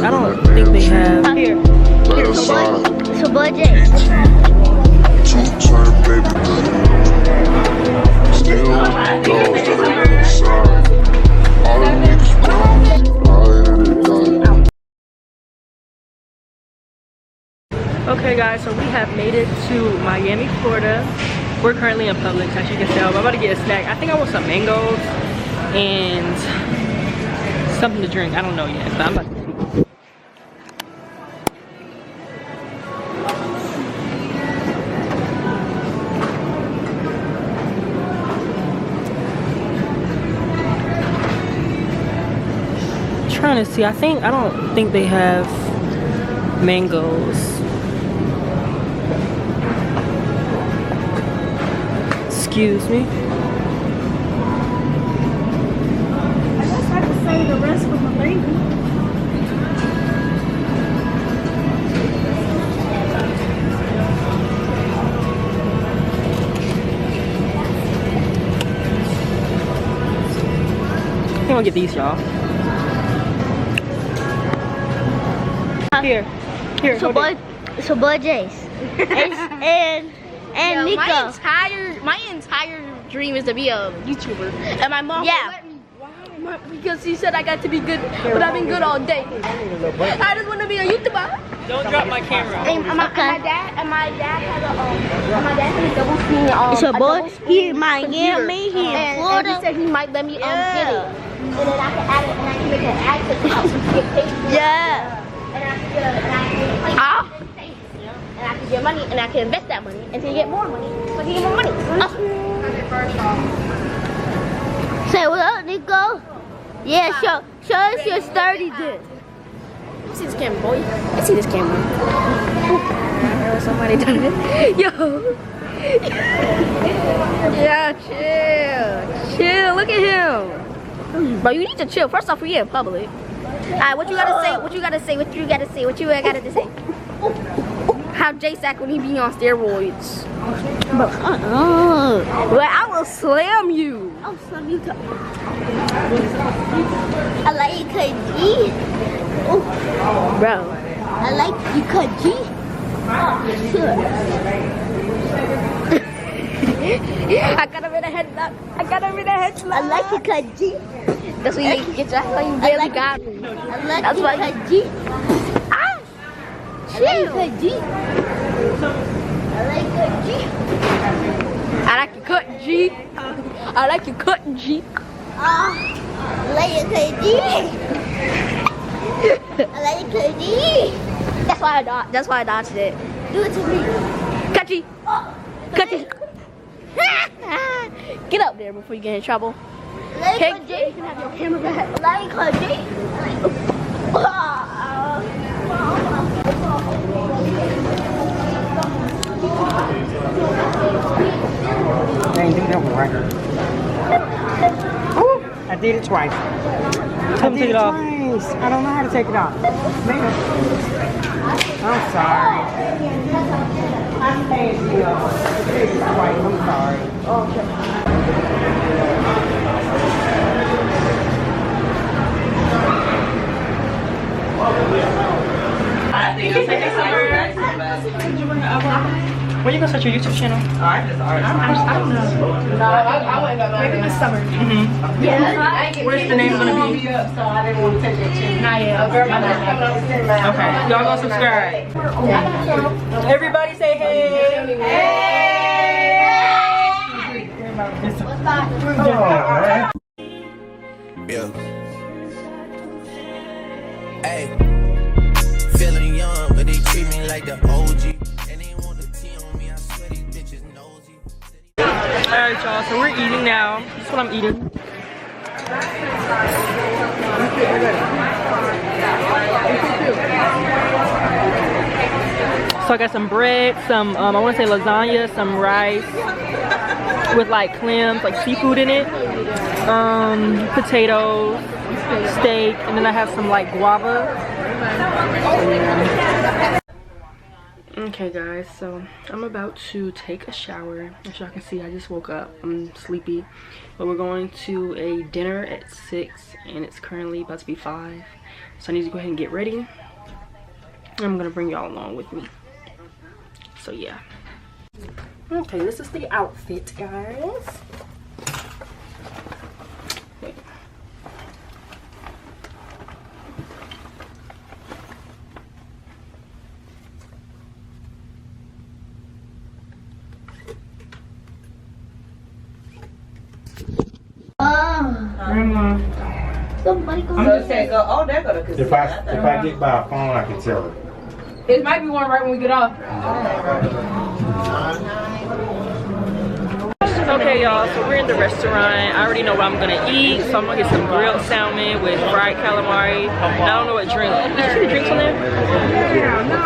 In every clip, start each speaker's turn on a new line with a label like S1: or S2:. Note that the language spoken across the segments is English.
S1: I don't think they have. Here.
S2: So budget.
S3: Two-turn baby still dogs that are inside. All the niggas bounce,
S1: Okay guys, so we have made it to Miami, Florida. We're currently in Publix, as you can tell. I'm about to get a snack. I think I want some mangoes and something to drink. I don't know yet, but I'm about to see. Trying to see. I don't think they have mangoes. Excuse me.
S2: I guess I could save the rest for my baby.
S1: I'm gonna get these, y'all.
S2: Here. So budget. And
S4: Yo,
S2: Nico.
S4: my entire dream is to be a YouTuber, and my mom won't let me. Why? Because she said I got to be good, but I've been good all day. I just want to be a YouTuber.
S1: Don't drop my camera.
S4: And my dad has a double screen.
S2: So boy, he might give me here in
S4: and
S2: Florida.
S4: he said he might let me get it, and then I can add it, and I can make an ad to the house and get paid.
S2: Yeah.
S4: And I can get money, and I can invest that money until you get more money. So you get more money.
S2: Say what up, Nico? Yeah, show us your sturdy dick.
S4: See this camera, boy. I see this camera. Oh, somebody done it. Yo. Yeah, chill. Look at him. Bro, you need to chill. First off, we in public. Alright, what you gotta say? What you gotta say? How J-Sack when he be on steroids.
S2: But
S4: Well, I will slam you.
S2: I'll slam you. I like you, Kaji.
S4: Bro.
S2: I like you, Kaji. Oh, sure.
S4: I got him in a headlock.
S2: I like you, Kaji.
S4: That's what you get. That's why you barely got me.
S2: I like
S4: That's
S2: you,
S4: why
S2: Kaji.
S4: Ah!
S2: I like you, Kaji. I like Kaji.
S4: I like your cut, G. I like your cut, G.
S2: I like you, Kaji. I like you, Kaji.
S4: That's why I dodged it.
S2: Do it to me.
S4: Kachi. Kachi. Get up there before you get in trouble.
S2: Like
S4: Hey,
S2: Kaji.
S4: you can have your camera back.
S2: Like Kaji.
S5: Ain't do that one right. Oh, I did it twice.
S1: Come take it off.
S5: Twice. I don't know how to take it off. Man. I'm sorry. I'm sorry.
S1: When you gonna start your YouTube channel?
S4: I don't know. No, I went maybe this summer. Yeah.
S1: Where's the name gonna be?
S5: So I didn't want to take that chance.
S4: Not yet.
S1: Okay, y'all gonna subscribe. Everybody say hey.
S6: Yeah. Hey. Feeling young, but they treat me like the OG. And they want the tea on me, I swear these bitches nosy.
S1: Alright y'all, so we're eating now. This is what I'm eating. So I got some bread, some I want to say lasagna, some rice with like clams, like seafood in it, potatoes, steak, and then I have some like guava. Okay guys, so I'm about to take a shower. As y'all can see, I just woke up. I'm sleepy. But we're going to a dinner at 6 and it's currently about to be 5. So I need to go ahead and get ready. I'm gonna bring y'all along with me. So yeah. Okay, this is the outfit, guys. Wait.
S5: Grandma.
S2: Somebody go.
S5: Okay, go. Oh, there go the casino. If I get by a phone, I can tell her.
S1: It might be one right when we get off. Okay, y'all, so we're in the restaurant. I already know what I'm gonna eat, so I'm gonna get some grilled salmon with fried calamari. I don't know what drink. Did you see the drinks on there?
S5: Yeah, no.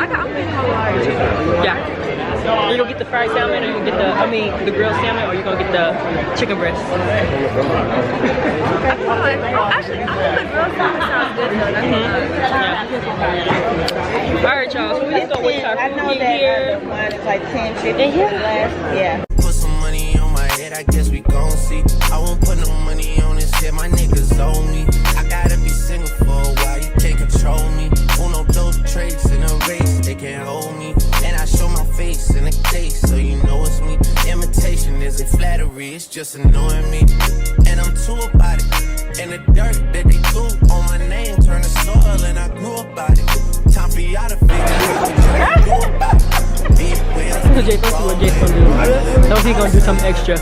S1: I got calamari too. Yeah. You gonna get the fried salmon, or you gonna get the grilled salmon, or you gonna get the chicken breast?
S4: Actually, I think the grilled salmon sounds good though.
S1: Alright, y'all, so we just gonna wait for our food here.
S5: One is like 10 chicken. Yeah.
S6: Put some money on my head, I guess we gon' see. I won't put no money on this shit, my niggas owe me. I gotta be single for a while, you can't control me. Uno, those traits in a race, they can't hold me. And I show my face in a case, so you know it's me. Imitation isn't flattery, it's just annoying me. And I'm too about it. And the dirt that they threw on my name turned to soil, and I grew about it. Time for y'all to figure out what I do about it.
S1: Let's see what Jake's gonna do. I know he's gonna do something extra.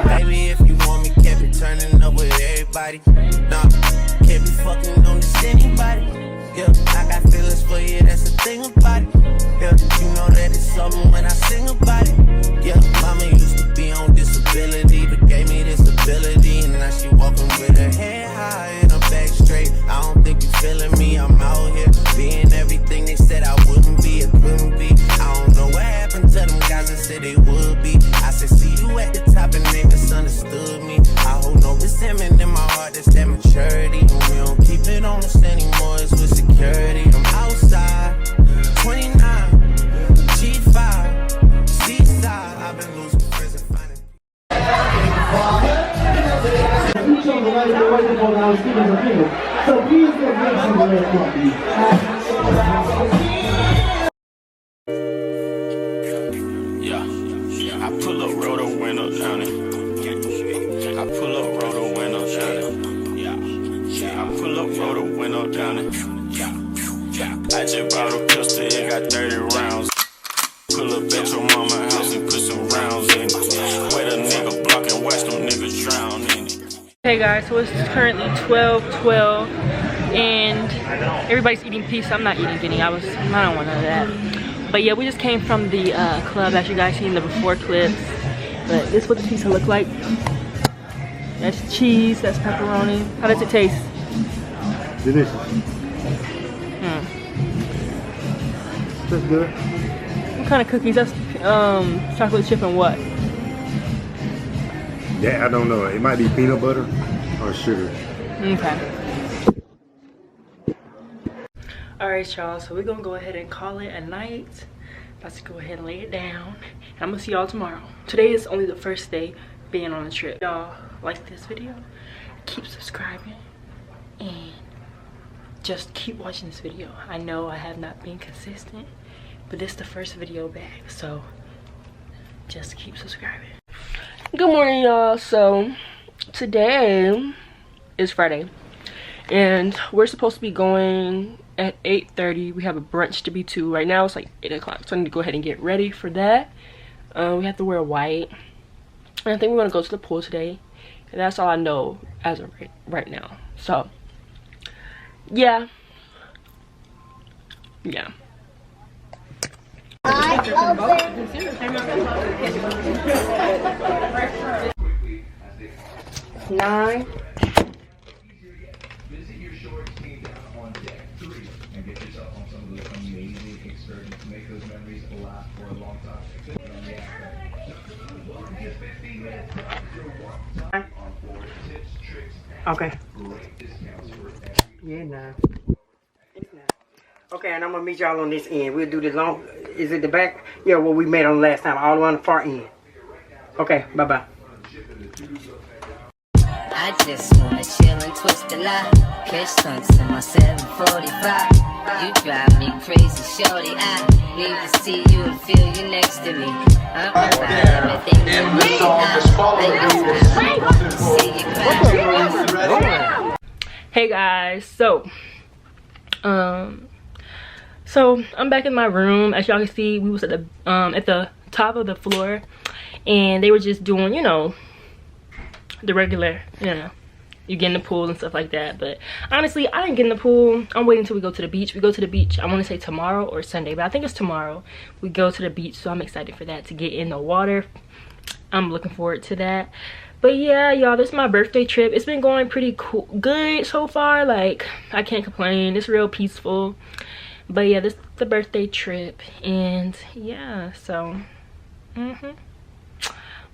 S6: Baby, if you want me, can't be turning up with everybody. Nah, can't be fucking on this anybody. Yeah, I got feelings for you, that's the thing about it. Yeah, you know that it's something when I sing about it. Yeah, mama used to be on disability, but gave me this ability. And now she walking with her head high and her back straight. I don't think you feeling me, I'm out here being everything they said I wouldn't be, it couldn't be. I don't know what happened to them guys that said they would be. I said, see you at the top and they misunderstood me. I hold no resentment in my heart, that's that maturity. And we don't keep it on us anymore, it's with security. I'm outside, 29, G5, seaside. I've been losing friends and finding.
S7: So please go get some red coffee.
S8: Yeah, I pull up, roll the window down it. I pull up, roll the window down it. Yeah, I pull up, roll the window down it. I just bought a pistol, it got 30 rounds. Pull up at your mama house and put some rounds in it. Wait a nigga block and watch them niggas drown in it.
S1: Hey guys, so it's currently 12:12 and everybody's eating pizza. I'm not eating any. I don't want none of that. But yeah, we just came from the club, as you guys seen the before clips. But this is what the pizza look like. That's cheese, that's pepperoni. How does it taste?
S7: Delicious. That's good.
S1: What kind of cookies? That's chocolate chip and what?
S7: Yeah, I don't know. It might be peanut butter or sugar.
S1: Okay. Alright y'all, so we're gonna go ahead and call it a night. About to go ahead and lay it down. And I'm gonna see y'all tomorrow. Today is only the first day being on the trip. Y'all like this video? Keep subscribing and just keep watching this video. I know I have not been consistent, but this is the first video back, so just keep subscribing. Good morning y'all. So today is Friday and we're supposed to be going at 8:30. We have a brunch to be to. Right now it's like 8 o'clock, so I need to go ahead and get ready for that. We have to wear white, and I think we want to go to the pool today, and that's all I know as of right now. So yeah. Nine.
S5: Okay. Yeah, nah. Okay, and I'm gonna meet y'all on this end. We'll do the long. Is it the back? Yeah, what we made on the last time, all the way on the far end. Okay, bye bye.
S9: I just wanna chill and twist the lie. Catch stunts in my 745. You drive me crazy, shorty. I need to see you and feel you next to me. I'm about everything you need.
S1: Hey guys, so I'm back in my room. As y'all can see, we was at the top of the floor, and they were just doing, you know, the regular, you know, you get in the pool and stuff like that. But honestly, I didn't get in the pool. I'm waiting until we go to the beach. We go to the beach, I want to say tomorrow or Sunday, but I think it's tomorrow we go to the beach, so I'm excited for that, to get in the water. I'm looking forward to that. But yeah, y'all, this is my birthday trip. It's been going pretty good so far. Like, I can't complain. It's real peaceful. But yeah, this is the birthday trip, and yeah, so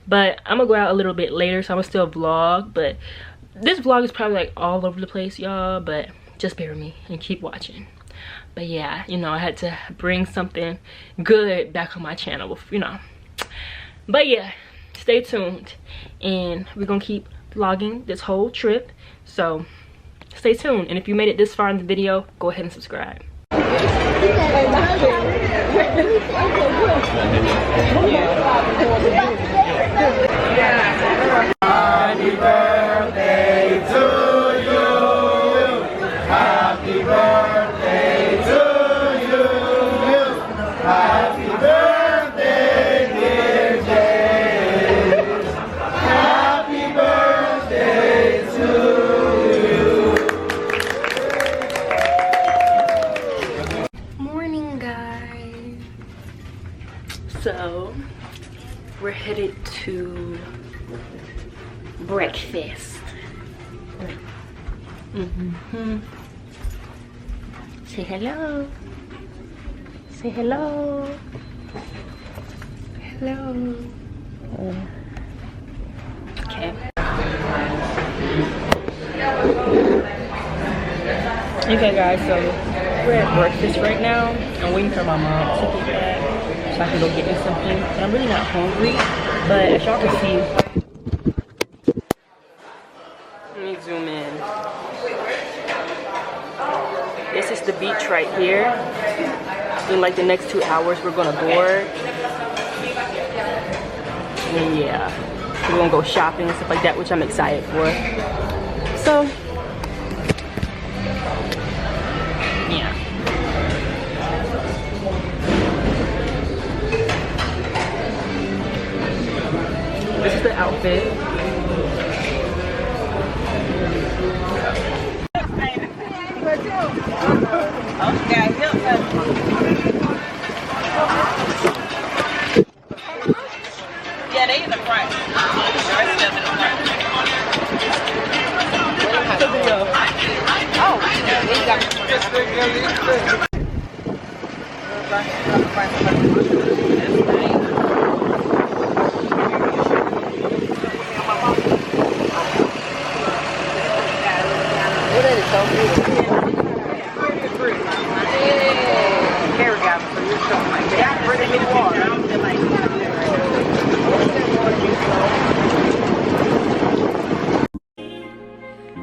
S1: but I'm gonna go out a little bit later, so I'm gonna still vlog. But this vlog is probably like all over the place, y'all, but just bear with me and keep watching. But yeah, you know, I had to bring something good back on my channel, you know. But yeah, stay tuned, and we're gonna keep vlogging this whole trip, so stay tuned. And if you made it this far in the video, go ahead and subscribe.
S6: Happy birthday to you. Happy birthday to you. Happy birthday, dear James. Happy birthday to you.
S1: Morning, guys. So we're headed to breakfast. Say hello. Say hello. Hello. Okay. Okay, guys, so we're at breakfast right now. I'm waiting for my mom to get back so I can go get me something. And I'm really not hungry, but as y'all can see, let me zoom in. This is the beach right here. In like the next 2 hours, we're gonna board. And yeah, we're gonna go shopping and stuff like that, which I'm excited for. So, yeah. This is the outfit.
S5: Yeah, they in the front. Oh,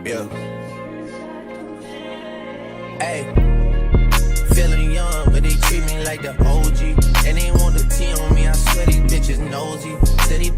S6: Yeah. Hey, feeling young, but they treat me like the OG. And they want the T on me, I swear these bitches nosy. Said he